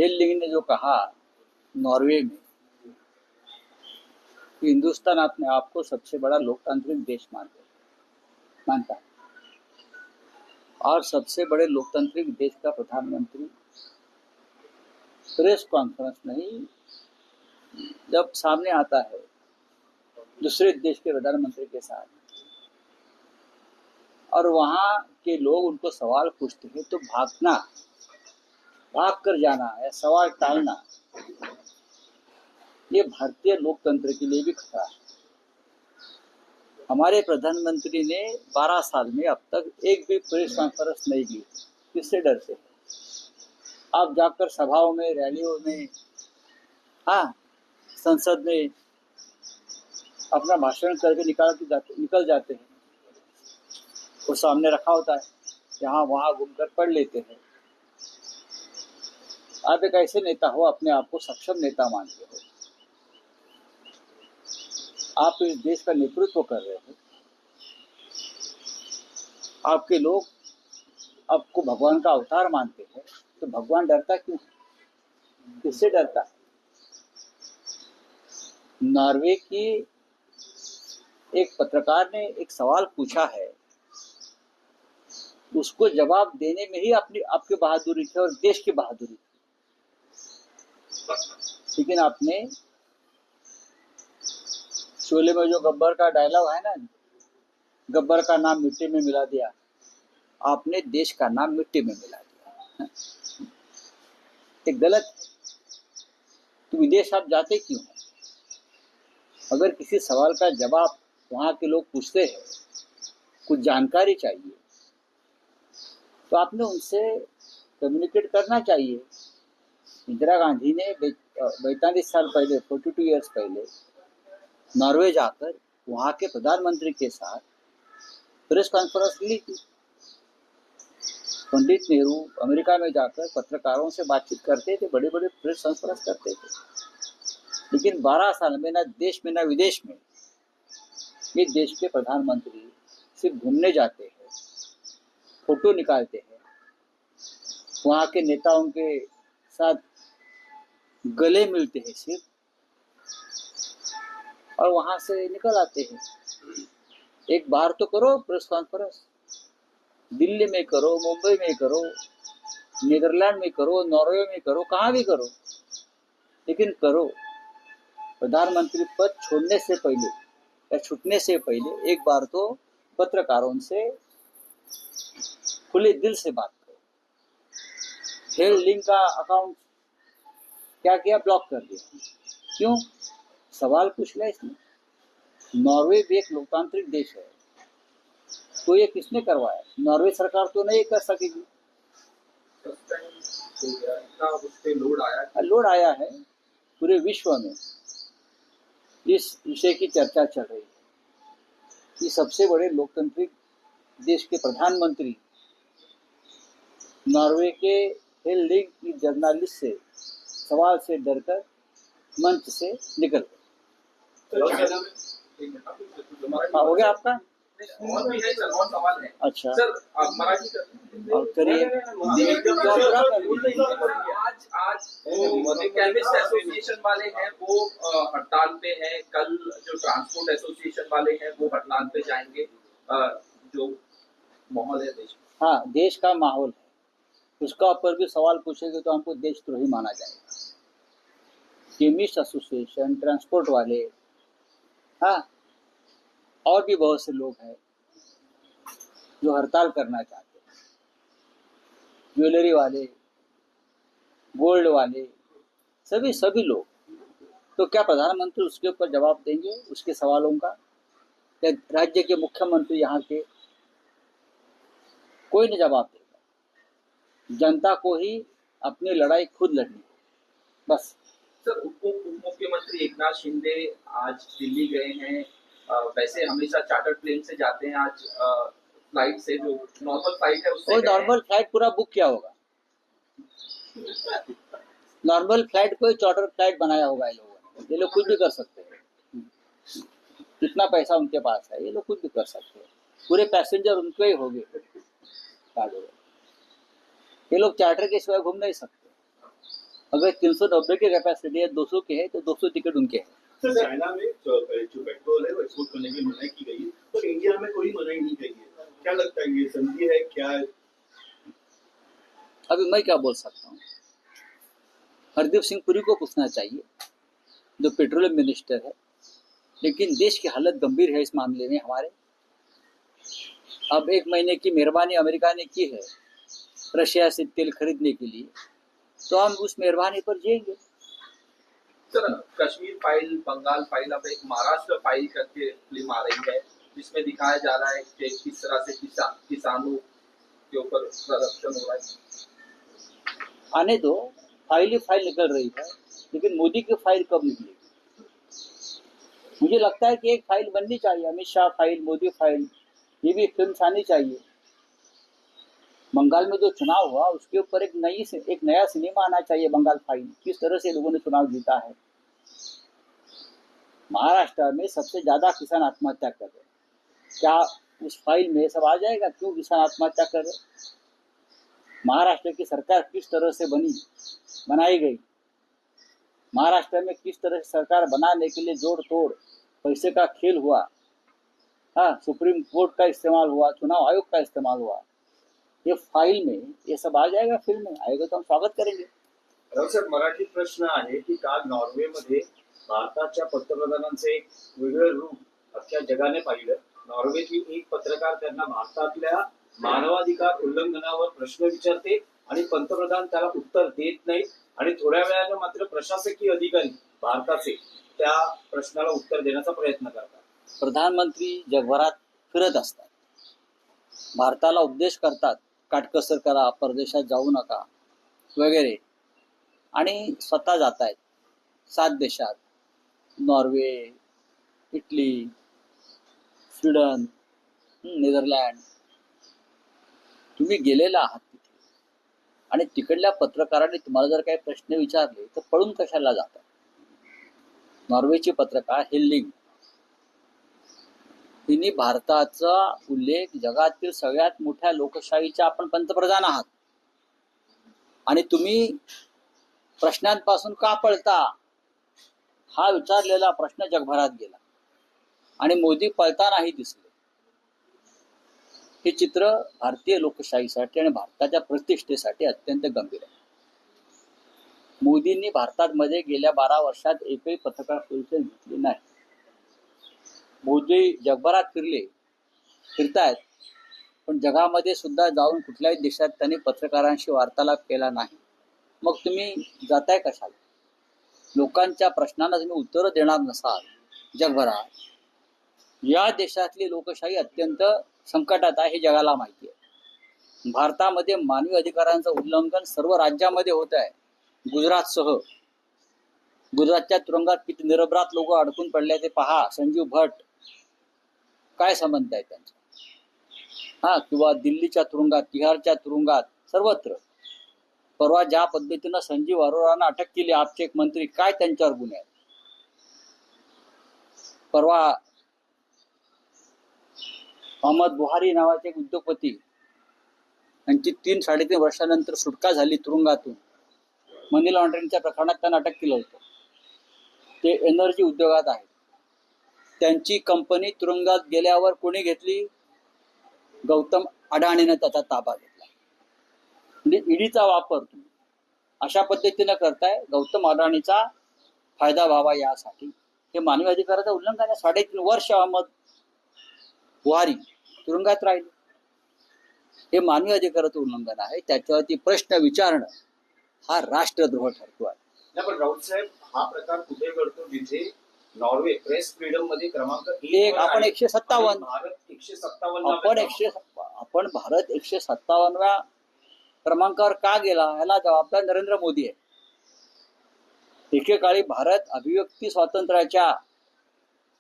हेल ने जो कहा नॉर्वे में कि हिंदुस्तान अपने आप को सबसे बड़ा लोकतांत्रिक देश मानता है और सबसे बड़े लोकतांत्रिक देश का प्रधानमंत्री प्रेस कॉन्फ्रेंस नहीं जब सामने आता है दूसरे देश के प्रधानमंत्री के साथ और वहां के लोग उनको सवाल पूछते हैं तो भाग कर जाना या सवाल टालना, ये भारतीय लोकतंत्र के लिए भी खतरा है। हमारे प्रधानमंत्री ने 12 साल में अब तक एक भी प्रेस कॉन्फ्रेंस नहीं की। किससे डर से? आप जाकर सभाओं में, रैलियों में, हाँ, संसद में अपना भाषण करके निकल जाते हैं। वो सामने रखा होता है, यहाँ वहाँ घूमकर पढ़ लेते हैं। आप एक ऐसे नेता हो, अपने आप को सक्षम नेता मानते हो, आप इस देश का नेतृत्व कर रहे हो, आपके लोग आपको भगवान का अवतार मानते हैं, तो भगवान डरता क्यों? किससे डरता है? नॉर्वे की एक पत्रकार ने एक सवाल पूछा है, उसको जवाब देने में ही आपकी बहादुरी थी और देश की बहादुरी थी। लेकिन आपने शोले में जो गब्बर का डायलॉग है ना, गब्बर का नाम मिट्टी में मिला दिया, आपने देश का नाम मिट्टी में मिला दिया। ये गलत है। तो विदेश आप जाते क्यों हैं? अगर किसी सवाल का जवाब वहां के लोग पूछते हैं, कुछ जानकारी चाहिए, तो आपने उनसे कम्युनिकेट करना चाहिए। इंदिरा गांधी ने 42 साल पहले, 42 ईयर्स पहले नॉर्वे जाकर वहां के प्रधानमंत्री के साथ प्रेस कॉन्फ्रेंस ली थी। पंडित नेहरू अमेरिका में जाकर पत्रकारों से बातचीत करते थे, बड़े बड़े प्रेस कॉन्फ्रेंस करते थे। लेकिन 12 साल में ना देश में ना विदेश में ये देश के प्रधानमंत्री सिर्फ घूमने जाते हैं, फोटो निकालते हैं, वहां के नेताओं के साथ गले मिलते हैं सिर्फ, और वहां से निकल आते हैं। एक बार तो करो प्रेस कॉन्फ्रेंस, दिल्ली में करो, मुंबई में करो, नीदरलैंड में करो, नॉर्वे में करो, कहाँ भी करो, लेकिन करो। प्रधानमंत्री पद छोड़ने से पहले या छूटने से पहले एक बार तो पत्रकारों से खुले दिल से बात करो। हेल लिंक का अकाउंट क्या किया? ब्लॉक कर दिया। क्यों? सवाल पूछ लिया इसने। नॉर्वे भी एक लोकतांत्रिक देश है, तो ये किसने करवाया? नॉर्वे सरकार तो नहीं कर सकेगी। लोड आया है पूरे विश्व में। इस विषय की चर्चा चल रही है कि सबसे बड़े लोकतांत्रिक देश के प्रधानमंत्री नॉर्वे के हेल लिंक की जर्नलिस्ट से सवाल से डरकर मंच से निकल गए। हो गया आपका? और भी है सर, और सवाल है। अच्छा सर, और करिए। आज केमिस्ट एसोसिएशन वाले हैं वो हड़ताल पे हैं। कल जो ट्रांसपोर्ट एसोसिएशन वाले हैं वो हड़ताल पे जाएंगे। जो माहौल है देश में, हाँ, देश का माहौल है, उसका ऊपर भी सवाल पूछेंगे तो हमको देशद्रोही माना जाएगा। केमिस्ट एसोसिएशन, ट्रांसपोर्ट वाले, हाँ, और भी बहुत से लोग हैं जो हड़ताल करना चाहते हैं। ज्वेलरी वाले, गोल्ड वाले, सभी लोग। तो क्या प्रधानमंत्री उसके ऊपर जवाब देंगे उसके सवालों का? या राज्य के मुख्यमंत्री यहाँ के? कोई नहीं जवाब देगा। जनता को ही अपनी लड़ाई खुद लड़नी है, बस। सर, उप मुख्यमंत्री एकनाथ शिंदे आज दिल्ली गए हैं। वैसे हमेशा चार्टर प्लेन से जाते हैं, आज फ्लाइट से, जो नॉर्मल फ्लाइट है उससे। नॉर्मल फ्लाइट पूरा बुक किया होगा। नॉर्मल फ्लाइट कोई चार्टर फ्लाइट बनाया होगा ये लोगों ने। ये लोग कुछ भी कर सकते हैं, कितना पैसा उनके पास है, ये लोग कुछ भी कर सकते हैं। पूरे पैसेंजर उनके ही होंगे। ये लोग चार्टर के सिवाय घूम नहीं सकते। अगर 390 की कैपेसिटी है, 200 की है, तो 200 टिकट उनके हैं। सर, चाइना में जो पेट्रोल है वो एक्सपोर्ट करने की मनाही की गई है, तो इंडिया में कोई मनाही नहीं की है। क्या लगता है, ये संधि है क्या है? अभी मैं क्या बोल सकता हूँ, हरदीप सिंह पुरी को पूछना चाहिए, जो पेट्रोलियम मिनिस्टर है। लेकिन देश की हालत गंभीर है इस मामले में हमारे। अब 1 महीने की मेहरबानी अमेरिका ने की है रशिया से तेल खरीदने के लिए, तो हम उस मेहरबानी पर जिएंगे। Sir, Kashmir file, Bengal file, अब एक महाराष्ट्र फाइल करके फिल्म आ रही है जिसमें दिखाया जा रहा है कि किस तरह से किसानों के ऊपर करप्शन हो रहा है। आने दो, फाइल ही फाइल निकल रही है, लेकिन मोदी की फाइल कब निकलेगी? मुझे लगता है कि एक फाइल बननी चाहिए, अमित शाह फाइल, मोदी फाइल, ये भी फिल्म आनी चाहिए। बंगाल में जो चुनाव हुआ उसके ऊपर एक नया सिनेमा आना चाहिए, बंगाल फाइल, किस तरह से लोगों ने चुनाव जीता है। महाराष्ट्र में सबसे ज्यादा किसान आत्महत्या कर रहे, क्या उस फाइल में सब आ जाएगा क्यों किसान आत्महत्या कर रहे? महाराष्ट्र की सरकार किस तरह से बनाई गई, महाराष्ट्र में किस तरह से सरकार बनाने के लिए जोड़ तोड़ पैसे का खेल हुआ, हाँ, सुप्रीम कोर्ट का इस्तेमाल हुआ, चुनाव आयोग का इस्तेमाल हुआ, ये फाइल में ये सब आ जाएगा, फिल्म में आएगा तो हम स्वागत करेंगे। राव साहेब, मराठी प्रश्न आहे की काल नॉर्वेमध्ये भारताच्या पंतप्रधानांचे एक वेगळं रूप अख्ख्या जगाने पाहिलं। नॉर्वेची एक पत्रकार त्यांना भारतातल्या मानवाधिकार उल्लंघनावर प्रश्न विचारते आणि पंतप्रधान त्याला उत्तर देत नाहीत आणि थोड्या वेळानं मात्र प्रशासकीय अधिकारी भारताचे त्या प्रश्नाला उत्तर देण्याचा प्रयत्न करतात। प्रधानमंत्री जगभरात फिरत असतात, भारताला उपदेश करतात, काटकसर करा, परदेशात जाऊ नका वगैरे, आणि स्वतः जात आहेत 7 देशात, नॉर्वे, इटली, स्वीडन, नेदरलँड। तुम्ही गेलेला आहात तिथे आणि तिकडल्या पत्रकारांनी तुम्हाला जर काही प्रश्न विचारले तर पळून कशाला जातात? नॉर्वेची पत्रकार हेल्लिंग, तिने भारताचा उल्लेख जगातील सगळ्यात मोठ्या लोकशाहीच्या आपण पंतप्रधान आहात आणि तुम्ही प्रश्नांपासून का पळता, हा विचारलेला प्रश्न जगभरात गेला आणि मोदी पळतानाही दिसले। हे चित्र भारतीय लोकशाहीसाठी आणि भारताच्या प्रतिष्ठेसाठी अत्यंत गंभीर आहे। मोदींनी भारतामध्ये गेल्या 12 वर्षात एकही पत्रकार परिषद घेतली नाही। मोदी जगभरात फिरतायत, पण जगामध्ये सुद्धा जाऊन कुठल्याही देशात त्यांनी पत्रकारांशी वार्तालाप केला नाही। मग तुम्ही जाताय कशाला? लोकांच्या प्रश्नांना तुम्ही उत्तर देणार नसाल जगभरात, या देशातली लोकशाही अत्यंत संकटात आहे हे जगाला माहिती आहे। भारतामध्ये मानवी अधिकारांचं उल्लंघन सर्व राज्यामध्ये होत आहे, गुजरातसह। गुजरातच्या तुरुंगात किती निरपराध लोक अडकून पडले ते पहा, संजीव भट, काय संबंध आहे त्यांचा, हा, किंवा दिल्लीच्या तुरुंगात, तिहारच्या तुरुंगात, सर्वत्र। परवा ज्या पद्धतीनं संजीव अरोरांना अटक केली, आपचे एक मंत्री, काय त्यांच्यावर गुन्हे आहेत? परवा अहमद बुहारी नावाचे एक उद्योगपती, यांची 3-3.5 वर्षानंतर सुटका झाली तुरुंगातून, मनी लॉन्ड्रिंगच्या प्रकरणात त्यांना अटक केलं होतं। ते एनर्जी उद्योगात आहेत, त्यांची कंपनी तुरुंगात गेल्यावर कोणी घेतली? गौतम अडाणीनं त्याचा ताबा घेतला। म्हणजे ईडीचा वापर तुम्ही अशा पद्धतीनं करताय, गौतम अडाणीचा फायदा व्हावा यासाठी। हे मानवी अधिकाराचं उल्लंघन आहे। 3.5 वर्ष अहमद बुहारी तुरुंगात राहिले, हे मानवी अधिकाराचं उल्लंघन आहे। त्याच्यावरती प्रश्न विचारणं हा राष्ट्रद्रोह ठरतो आहे। नाही, पण राऊत साहेब, हा प्रकार कुठे घडतो जिथे नॉर्वे प्रेस फ्रीडम मध्ये क्रमांक 1 आपण 157, भारत 157, आपण भारत 157व्या क्रमांकावर का गेला, याला जबाबदार नरेंद्र मोदी आहे। एकेकाळी भारत अभिव्यक्ती स्वातंत्र्याच्या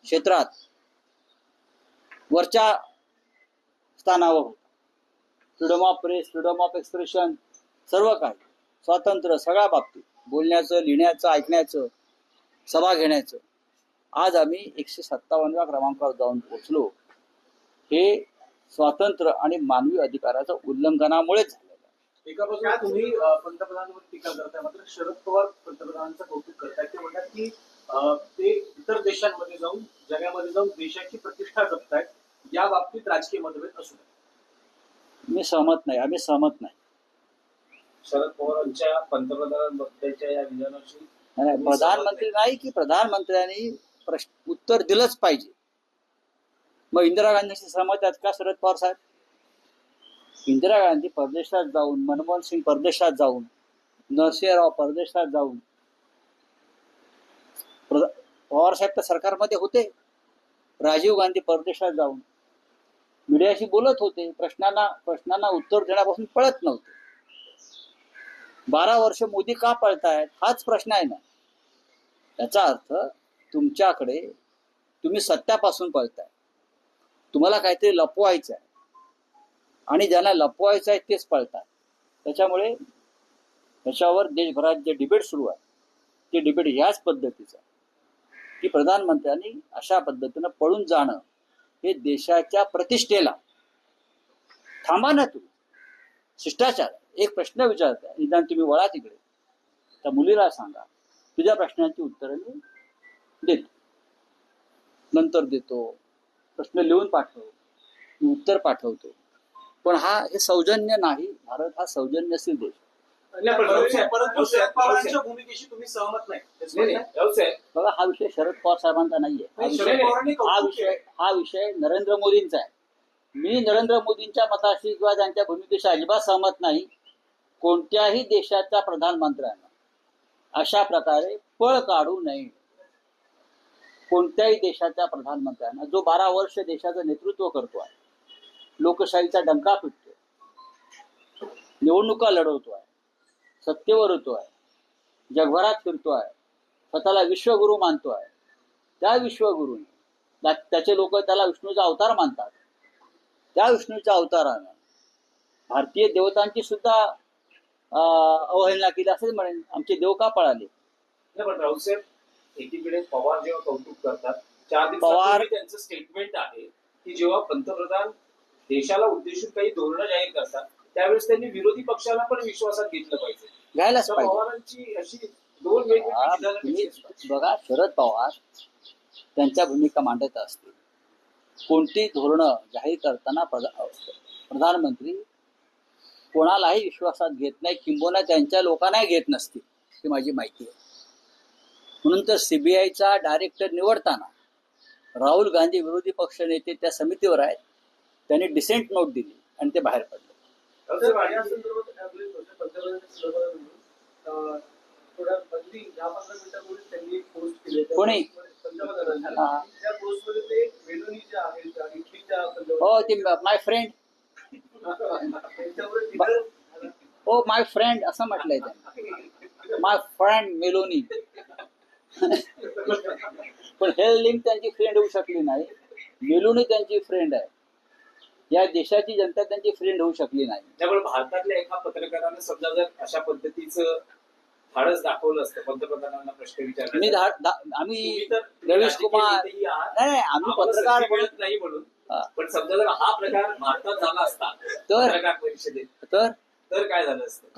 क्षेत्रात वरच्या स्थानावर होता। Freedom of press, freedom of expression, सर्व काही स्वातंत्र्य सगळ्या बाबतीत, बोलण्याचं, लिहिण्याचं, ऐकण्याचं, सभा घेण्याचं। आज आम्ही 157व्या क्रमांकावर जाऊन पोहोचलो, हे स्वातंत्र्य आणि मानवी अधिकाराचं उल्लंघनामुळेच झालेलं आहे। एका बाजूला तुम्ही पंतप्रधानांवर टीका करताय, मात्र शरद पवार पंतप्रधानांचं कौतुक करतायत. ते म्हणतात की ते इतर देशांमध्ये जाऊन, जगामध्ये जाऊन देशाची प्रतिष्ठा जपतायत. या बाबतीत राजकीय मतभेद असू नये. मी सहमत नाही, आम्ही सहमत नाही. शरद पवारांच्या पंतप्रधानांबद्दलच्या या विधानाशी नाही, प्रधानमंत्री नाही की प्रधानमंत्र्यांनी उत्तर दिलंच पाहिजे. मग इंदिरा गांधींशी सहमत आहेत का शरद पवार साहेब? इंदिरा गांधी परदेशात जाऊन, मनमोहन सिंग परदेशात जाऊन, नरसिंहराव परदेशात जाऊन, पवार साहेब तर सरकारमध्ये होते. राजीव गांधी परदेशात जाऊन मीडियाशी बोलत होते, प्रश्नांना उत्तर देण्यापासून पळत नव्हते. 12 वर्ष मोदी का पळतायत हाच प्रश्न आहे ना. याचा अर्थ तुमच्याकडे तुम्ही सत्यापासून पळताय, तुम्हाला काहीतरी लपवायचं आहे आणि ज्यांना लपवायचं आहे तेच पळतात. त्याच्यामुळे त्याच्यावर देशभरात जे डिबेट सुरू आहे ते डिबेट ह्याच पद्धतीचं आहे की प्रधानमंत्र्यांनी अशा पद्धतीनं पळून जाणं हे देशाच्या प्रतिष्ठेला, थांबा ना तुम्ही, शिष्टाचार. एक प्रश्न विचारताय, निदान तुम्ही वळा तिकडे, त्या मुलीला सांगा तुझ्या प्रश्नांची उत्तरं मी देतो, नंतर देतो, प्रश्न लिहून पाठव, मी उत्तर पाठवतो. पण हे सौजन्य नाही. भारत हा सौजन्यशील देश. परंतु शरद पवारांच्या भूमिकेशी तुम्ही सहमत नाही. बघा, हा विषय शरद पवार साहेबांचा नाहीये. हा विषय नरेंद्र मोदींचा आहे. मी नरेंद्र मोदींच्या मताशी किंवा त्यांच्या भूमिकेशी अजिबात सहमत नाही. कोणत्याही देशाच्या प्रधानमंत्र्यांना अशा प्रकारे पळ काढू नये. कोणत्याही देशाच्या प्रधानमंत्र्यांना, जो 12 वर्ष देशाचं नेतृत्व करतोय, लोकशाहीचा डंका पिटतोय, निवडणुका लढवतोय, सत्तेवर होतोय, जगभरात फिरतोय, स्वतःला विश्वगुरू मानतोय, त्या विश्वगुरूने, त्याचे लोक त्याला विष्णूचा अवतार मानतात, त्या विष्णूच्या अवतारानं भारतीय देवतांची सुद्धा अवहेलना केली असेच म्हणेन. आमचे देव का पळाले? पण राऊतसाहेब, एकीकडे पवार जेव्हा कौतुक करतात, 4 दिवसांपूर्वी त्यांचं स्टेटमेंट आहे की जेव्हा पंतप्रधान देशाला उद्देशून काही धोरणं जाहीर करतात त्यावेळेस त्यांनी विरोधी पक्षाला पण विश्वासात घेतलं पाहिजे. घ्यायलाच पाहिजे. पवारांची अशी 2 वेगवेगळी बघा, शरद पवार त्यांच्या भूमिका मांडत असतील. कोणती धोरणं जाहीर करताना प्रधानमंत्री कोणालाही विश्वासात घेत नाही, किंबहुना त्यांच्या लोकांनाही घेत नसतील, ही माझी माहिती आहे. म्हणून तर सीबीआयचा डायरेक्टर निवडताना राहुल गांधी विरोधी पक्ष नेते त्या समितीवर आहेत, त्यांनी डिसेंट नोट दिली आणि ते बाहेर पडले. कोणी? हो, ते माय फ्रेंड, हो माय फ्रेंड असं म्हटलंय त्यांनी, माय फ्रेंड मेलोनी. पण हे लिंक त्यांची फ्रेंड होऊ शकली नाही. मेलोनी त्यांची फ्रेंड आहे, या देशाची जनता त्यांची फ्रेंड होऊ शकली नाही. त्यामुळे भारतातल्या एका पत्रकाराने समजा जर अशा पद्धतीचं धाडस दाखवलं असतं पंतप्रधानांना प्रश्न विचारण्याचं, आम्ही रवीश कुमार नाही, आम्ही पत्रकार मिळत नाही म्हणून, पण समजा जर हा प्रकार भारतात झाला असता पत्रकार परिषदेत तर काय झालं असतं?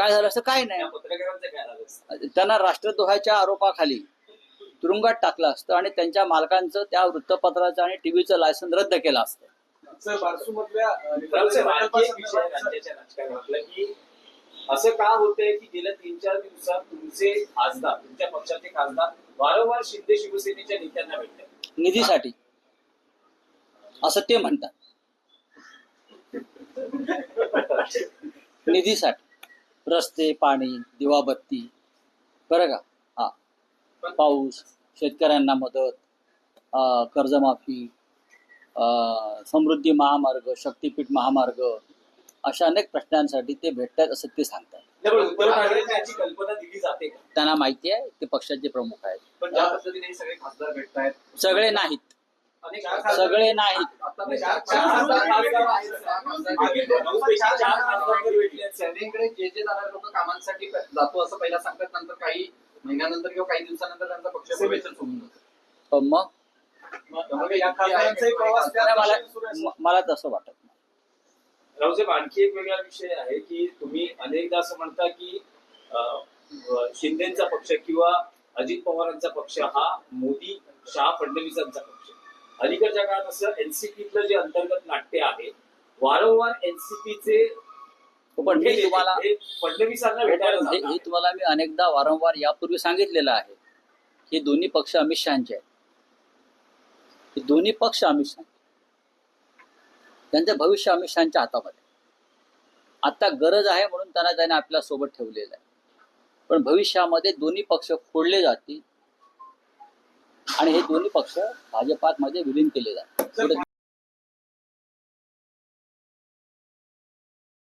काय नाही. पत्रकारांचं काय झालं असतं? त्यांना राष्ट्रद्रोहाच्या आरोपाखाली तुरुंगात टाकलं असतं आणि त्यांच्या मालकांचं त्या वृत्तपत्राचं आणि टीव्हीचं लायसन रद्द केलं असतं. सर, बारसूमधल्या राज्याच्या राजकारणातलं की असं का होतंय की गेल्या 3-4 दिवसात तुमचे खासदार, तुमच्या पक्षाचे खासदार वारंवार शिंदे शिवसेनेच्या नेत्यांना भेटतात निधीसाठी, असं ते म्हणतात. निधीसाठी, रस्ते, पाणी, दिवाबत्ती, बरं का, हा, पाऊस, शेतकऱ्यांना मदत, कर्जमाफी, समृद्धी महामार्ग, शक्तीपीठ महामार्ग, अशा अनेक प्रश्नांसाठी ते भेटतात असं ते सांगतात. त्याची कल्पना दिली जाते का? त्यांना माहिती आहे, ते पक्षाचे प्रमुख आहेत. पण ज्या पद्धतीने सगळे खासदार भेटतायत, सगळे नाहीत, सगळे नाहीत. सगळीकडे जे जाणारे लोक कामांसाठी जातो असं पहिला सांगतात, नंतर काही महिन्यानंतर किंवा काही दिवसानंतर त्यांचा पक्ष प्रवेशन सोडून जातो. मग मला तसं वाटत नाही. रावसाहेब, आणखी एक वेगळा विषय आहे की तुम्ही अनेकदा असं म्हणता की शिंदेचा पक्ष किंवा अजित पवारांचा पक्ष हा मोदी शहा फडणवीसांचा पक्ष. अलीकडच्या काळात असं एनसीपीतलं जे अंतर्गत नाट्य आहे, वारंवार एनसीपीचे पण मी तुम्हाला फडणवीसांना भेटायला जातात. हे तुम्हाला मी अनेकदा वारंवार यापूर्वी सांगितलेलं आहे. हे दोन्ही पक्ष अमित शहाचे आहेत. हे दोन्ही पक्ष अमित शहा, त्यांचं भविष्य अमित शहाच्या हातामध्ये. आता गरज आहे म्हणून त्याने आपल्या सोबत ठेवलेलं आहे. पण भविष्यामध्ये दोन्ही पक्ष फोडले जातील आणि हे दोन्ही पक्ष भाजपात मध्ये विलीन केले जातील.